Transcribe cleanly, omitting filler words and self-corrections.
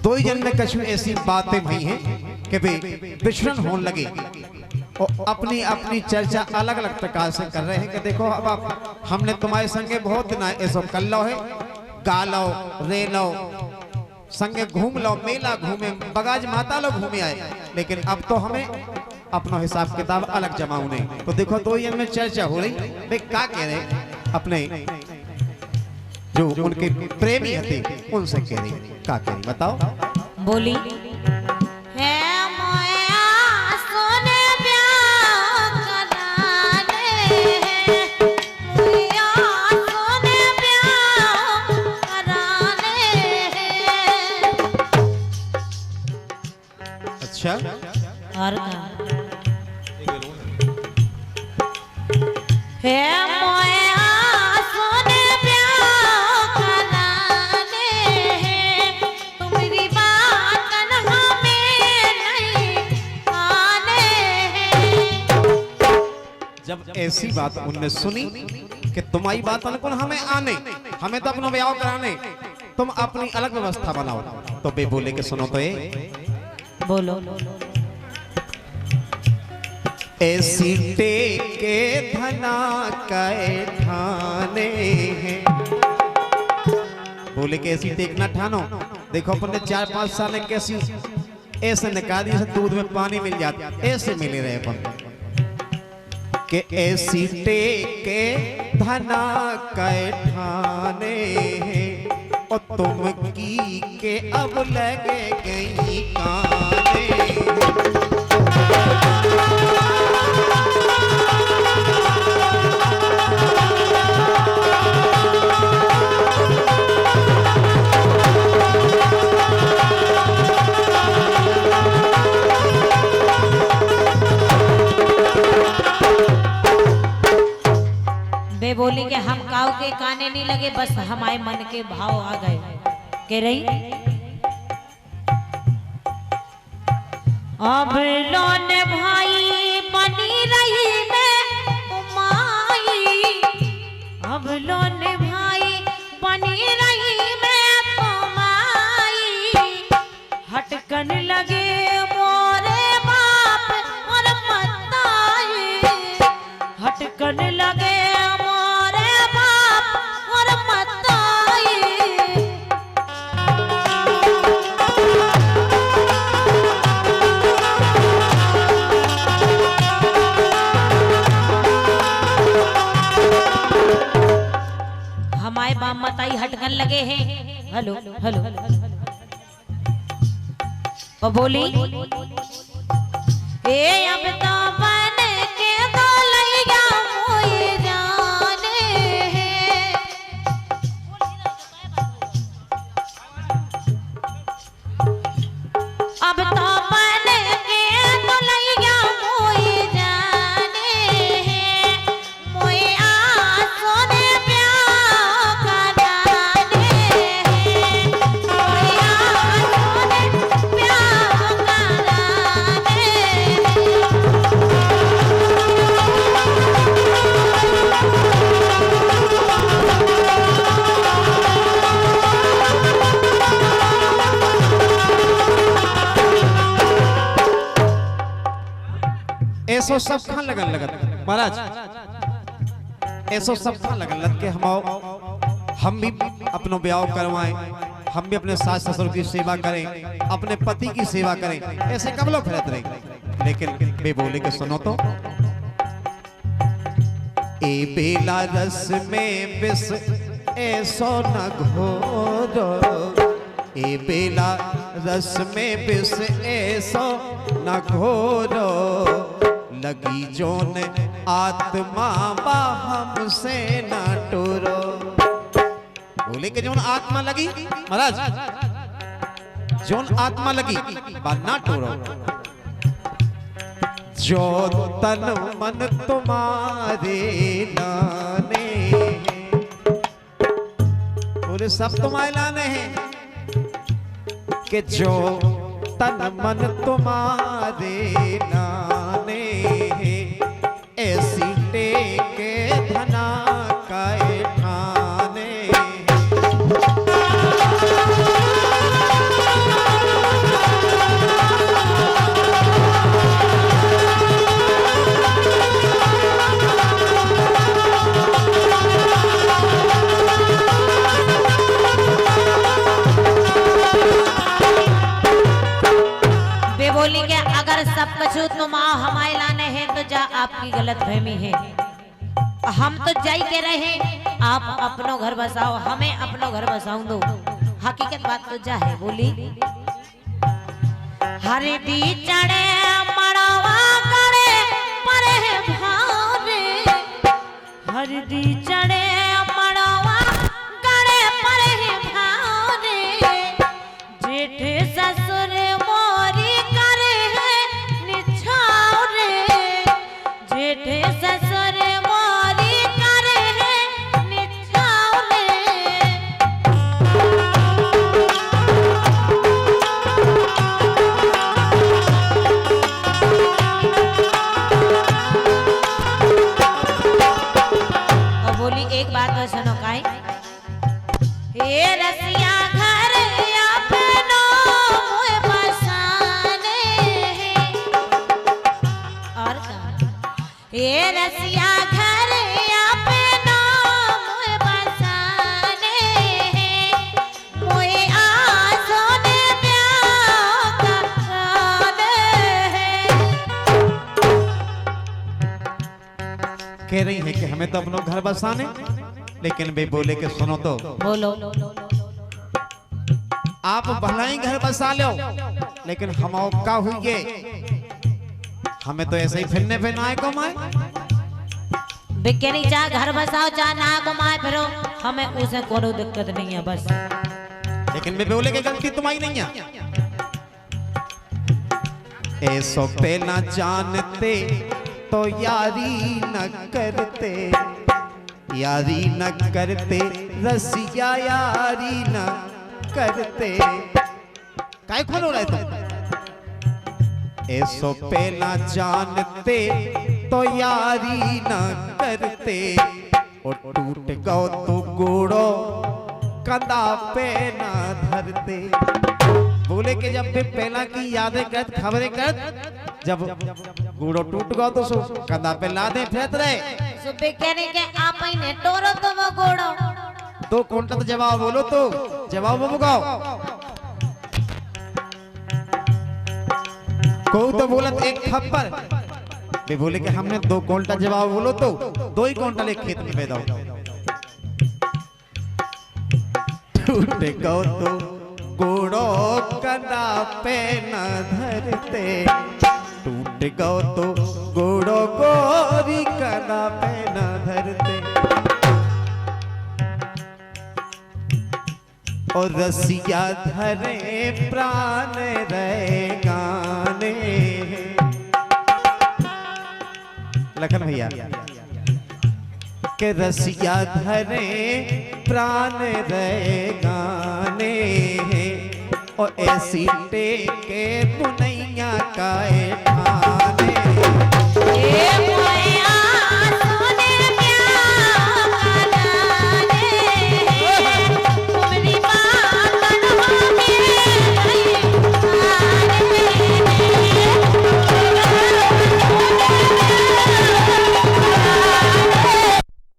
दो ही जन में कछु ऐसी बातें भई हैं कि वे विचरण होने लगे और अपनी अपनी चर्चा अलग अलग प्रकार से कर रहे हैं कि देखो अब आप हमने तुम्हारे संगे बहुत ना ऐसा कर लो है, गा लो, रे लो, संगे घूम लो, मेला घूमे, बगाज माता लोग घूमे आए, लेकिन अब तो हमें अपना हिसाब किताब अलग जमाऊ नहीं। तो देखो दो ही में चर्चा हो रही, वे क्या कह रहे अपने जो उनके प्रेमी थे उनसे कह रही, क्या कह रही बताओ। बोली अच्छा और है मोया सोने प्यार कराने हैं, तुम्हारी बात हमें नहीं आने हैं। जब ऐसी बात उनने सुनी कि तुम्हारी बात अनुकूल हमें आने, हमें तो अपना ब्याह कराने, तुम अपनी अलग व्यवस्था बनाओ। तो बे बोले के सुनो तो ये बोलो ऐसी टेके धना के ठाने हैं। बोले कैसी टेक ना ठानो, देखो अपने 4-5 साल में कैसी ऐसे निकाली से दूध में पानी मिल जाता, ऐसे मिले रहे अपन कि ऐसी टेके धना के ठाने हैं और तुम की के अब लगे गई काने। बे बोली कि हम काऊ के काने नहीं लगे, बस हमारे मन के भाव आ गए। कह रही अब लोन भाई बनी रही मैं उमाई, अब लोन भाई बनी रही मैं उमाई, हटकन लगे मोरे बाप और मताई, हटकन लगे मोरे बाप और मताई। हमारे बाप मताई हटकन लगे हैं। हेलो हेलो और बोली ए अब तो बन के तो लैया मोए जाने हैं, अब तो बन के तो लैया मोए जाने हैं, मोए सोने प्यार कराने हैं, मोए सोने प्यार कराने ऐसो सब खान लगन लगत महाराज, ऐसो सब खान लगन लग के हम भी अपनो ब्याह करवाएं, हम भी अपने सास ससुर की सेवा करें, अपने पति की सेवा करें, ऐसे कब लोग खरीद रहे। लेकिन बे बोले के सुनो तो ए बेला रस में बिस ऐसो न घोरो, ए बेला रस में बिस ऐसो न घोरो, लगी जोन आत्मा बा हमसे न टूरो। बोले कि जोन आत्मा लगी महाराज, जोन आत्मा लगी बा ना टूरो, जो तन मन तुम्हारे लाने हैं। बोले सब तुम्हारे लाने हैं कि जो तन मन तुम्हारे लाने हैं, ऐसी टेके धना का ठाने हैं। सब कछु तुम आओ हमारे लाने हैं तो जा आपकी गलत फहमी है। हम तो जाई के रहे, आप अपनो घर बसाओ, हमें अपनो घर बसाऊं दो। हकीकत बात तो जा है बोली। हरे दी चढ़े मड़वा करे परे भारे, हरे दी चढ़े मड़वा करे परे भारे, जेठ ससुर मोरी करे है निछावरे, जेठ ससुर मोरी करे है निछावरे। और बोली एक बात और सुनो काई, ये रसिया घर अपनो मुँह बसाने हैं। और ये रसिया घर अपनो मुँह बसाने हैं, मुँह आँसों ने ब्याह कराने हैं। कह रही है कि हमें तो अपना घर बसाने, लेकिन वे बोले कि सुनो तो, बोलो। आप भलाई घर बसा लो, लेकिन हम का हुई, हमें तो ऐसे ही फिरने फिरनाए को माए। बिकनी चाह घर बसाओ चाह ना घुमाए फिरो, हमें उसे कोई दिक्कत नहीं है बस। लेकिन वे बोले कि गलती तुम्हारी नहीं है। ऐसो पे ना जानते तो यारी न करते, यारी न करते रसिया यारी न करते। काय खोलो रहे तुम? ऐसो पे ना जानते तो यारी न करते, और टूट गो तो गोड़ो कंधा पे ना धरते। बोले कि जब भी पहला की यादें करत खबरें करत, जब गुड़ो टूट गो तो सो कंधा पे लादे फेंक रहे। सुबह कहने के आप ही ने टोरो तो वो गोड़ो। तो कौन सा जवाब बोलो, तो जवाब बोलो। को तो बोलत एक थप्पड़, वे बोले कि हमने 2 कोल्टा जवाब बोलो तो 2 ही कोंटल एक खेत में पैदा हो। टूट गो तो गोड़ो कंधा पे न धरते, टूट गो तो गोड़ो गोरी कंधा पे न धरते। और रसिया धरे प्राण रहे गाने। लखन भैया के रसिया धरे प्राण रहे गाने, और ऐसी टेके बुनैया का ठाने।